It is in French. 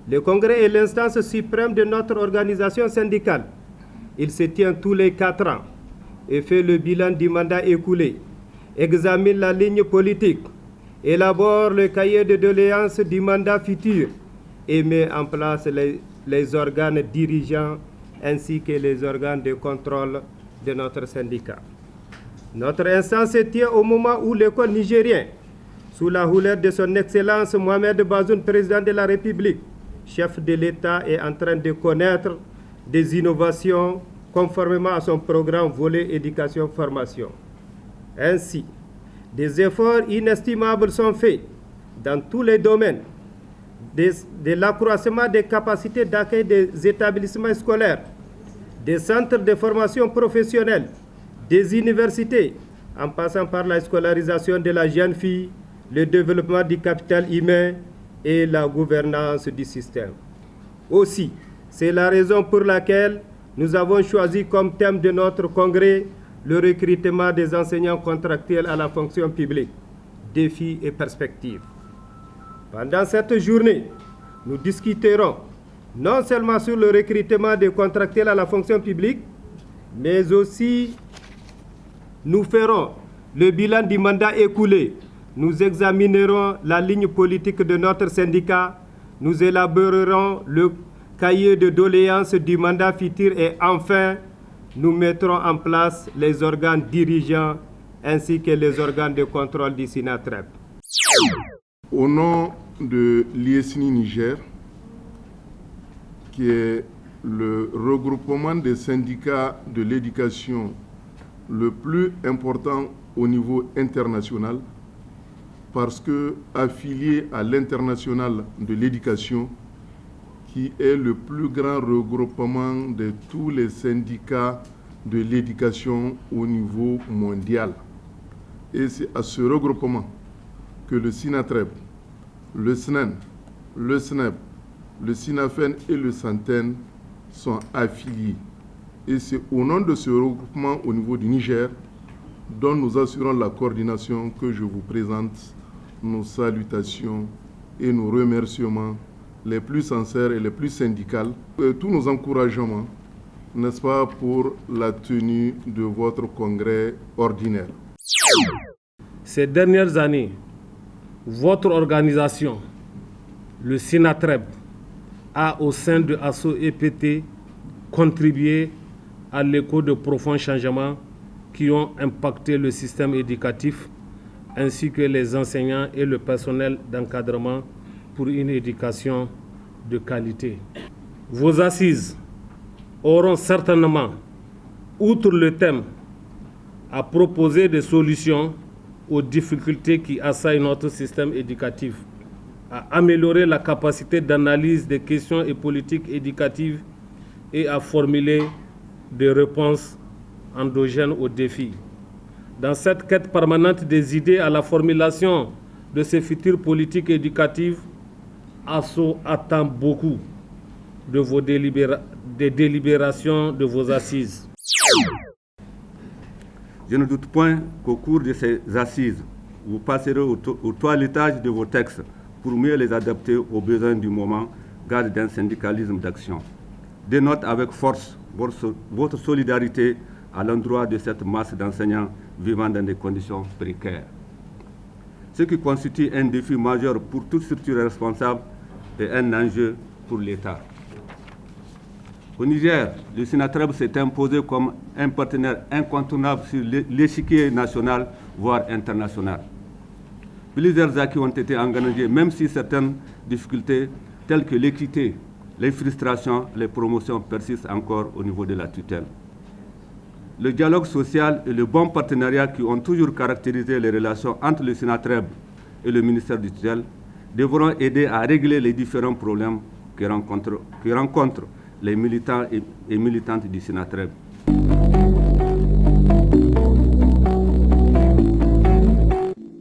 Le congrès est l'instance suprême de notre organisation syndicale. Il se tient tous les 4 ans et fait le bilan du mandat écoulé, examine la ligne politique, élabore le cahier de doléances du mandat futur et met en place les organes dirigeants ainsi que les organes de contrôle de notre syndicat. Notre instance se tient au moment où l'école nigérienne, sous la houlette de son Excellence Mohamed Bazoum, président de la République, chef de l'État, est en train de connaître des innovations conformément à son programme volet éducation-formation. Ainsi, des efforts inestimables sont faits dans tous les domaines de l'accroissement des capacités d'accueil des établissements scolaires, des centres de formation professionnelle, des universités, en passant par la scolarisation de la jeune fille, le développement du capital humain et la gouvernance du système. Aussi, c'est la raison pour laquelle nous avons choisi comme thème de notre congrès le recrutement des enseignants contractuels à la fonction publique, défis et perspectives. Pendant cette journée, nous discuterons non seulement sur le recrutement des contractuels à la fonction publique, mais aussi nous ferons le bilan du mandat écoulé. Nous examinerons la ligne politique de notre syndicat, nous élaborerons le cahier de doléances du mandat futur et enfin, nous mettrons en place les organes dirigeants ainsi que les organes de contrôle du SINATREB. Au nom de l'IESNI Niger, qui est le regroupement des syndicats de l'éducation le plus important au niveau international, parce que affilié à l'International de l'éducation, qui est le plus grand regroupement de tous les syndicats de l'éducation au niveau mondial. Et c'est à ce regroupement que le SINATREB, le SNEN, le SNEP, le SINAFEN et le SANTEN sont affiliés. Et c'est au nom de ce regroupement au niveau du Niger dont nous assurons la coordination que je vous présente nos salutations et nos remerciements les plus sincères et les plus syndicales, et tous nos encouragements, n'est-ce pas, pour la tenue de votre congrès ordinaire. Ces dernières années, votre organisation, le SINATREB, a au sein de ASSO-EPT contribué à l'écho de profonds changements qui ont impacté le système éducatif ainsi que les enseignants et le personnel d'encadrement pour une éducation de qualité. Vos assises auront certainement, outre le thème, à proposer des solutions aux difficultés qui assaillent notre système éducatif, à améliorer la capacité d'analyse des questions et politiques éducatives et à formuler des réponses endogènes aux défis. Dans cette quête permanente des idées à la formulation de ces futures politiques éducatives, ASSO attend beaucoup de vos des délibérations de vos assises. Je ne doute point qu'au cours de ces assises, vous passerez au toilettage de vos textes pour mieux les adapter aux besoins du moment, gage d'un syndicalisme d'action. Dénote avec force votre solidarité à l'endroit de cette masse d'enseignants vivant dans des conditions précaires. Ce qui constitue un défi majeur pour toute structure responsable et un enjeu pour l'État. Au Niger, le SINATREB s'est imposé comme un partenaire incontournable sur l'échiquier national, voire international. Plusieurs acquis ont été engagés, même si certaines difficultés, telles que l'équité, les frustrations, les promotions persistent encore au niveau de la tutelle. Le dialogue social et le bon partenariat qui ont toujours caractérisé les relations entre le SINATREB et le ministère du tutelle devront aider à régler les différents problèmes que rencontrent les militants et militantes du SINATREB.